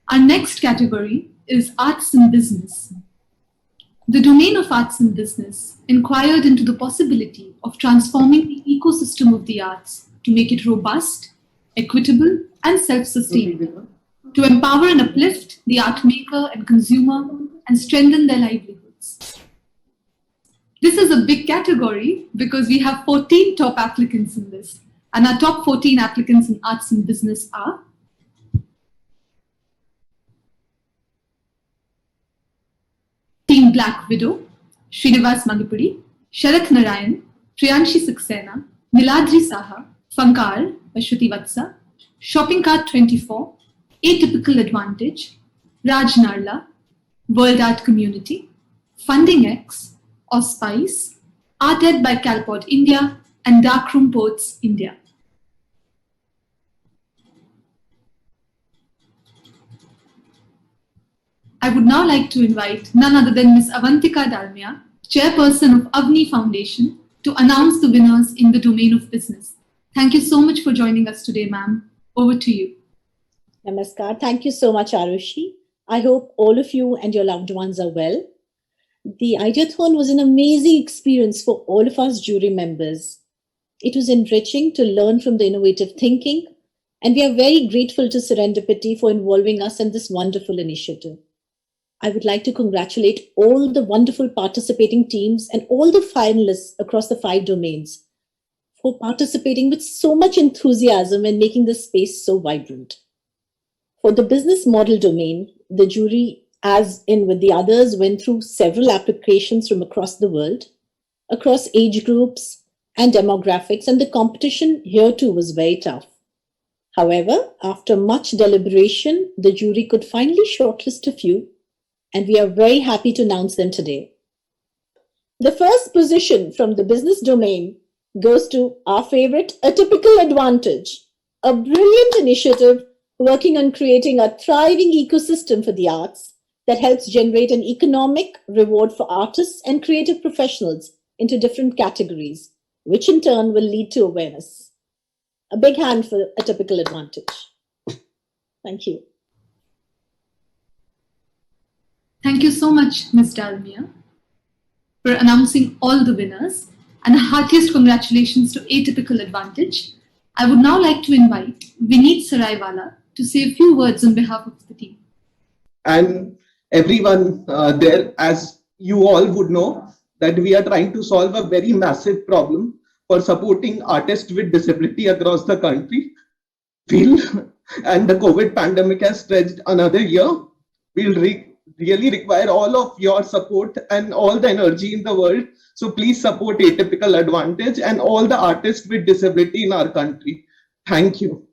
Our next category is arts and business. The domain of arts and business inquired into the possibility of transforming the ecosystem of the arts to make it robust, equitable, and self-sustainable, to empower and uplift the art maker and consumer and strengthen their livelihoods. This is a big category because we have 14 top applicants in this, and our top 14 applicants in arts and business are Team Black Widow, Srinivas Manipuri, Sharath Narayan, Priyanshi Saxena, Niladri Saha, Funkar, Ashwati Vatsa, Shopping Cart 24, Atypical Advantage, Raj Narla, World Art Community, Funding X, Auspice, Art Ed by Calpod India, and Darkroom Poets India. I would now like to invite none other than Ms. Avantika Dalmia, Chairperson of Avni Foundation, to announce the winners in the domain of business. Thank you so much for joining us today, ma'am. Over to you. Namaskar. Thank you so much, Arushi. I hope all of you and your loved ones are well. The Ideathon was an amazing experience for all of us jury members. It was enriching to learn from the innovative thinking, and we are very grateful to Serendipity for involving us in this wonderful initiative. I would like to congratulate all the wonderful participating teams and all the finalists across the 5 domains for participating with so much enthusiasm and making this space so vibrant. For the business model domain, the jury, as in with the others, went through several applications from across the world, across age groups and demographics, and the competition here too was very tough. However, after much deliberation, the jury could finally shortlist a few, and we are very happy to announce them today. The first position from the business domain goes to our favorite Atypical Advantage, a brilliant initiative working on creating a thriving ecosystem for the arts that helps generate an economic reward for artists and creative professionals into different categories, which in turn will lead to awareness. A big hand for Atypical Advantage. Thank you. Thank you so much, Ms. Dalmia, for announcing all the winners, and the heartiest congratulations to Atypical Advantage. I would now like to invite Vineet Saraiwala to say a few words on behalf of the team. And everyone there, as you all would know, that we are trying to solve a very massive problem for supporting artists with disability across the country. And the COVID pandemic has stretched another year. We'll really require all of your support and all the energy in the world. So please support Atypical Advantage and all the artists with disability in our country. Thank you.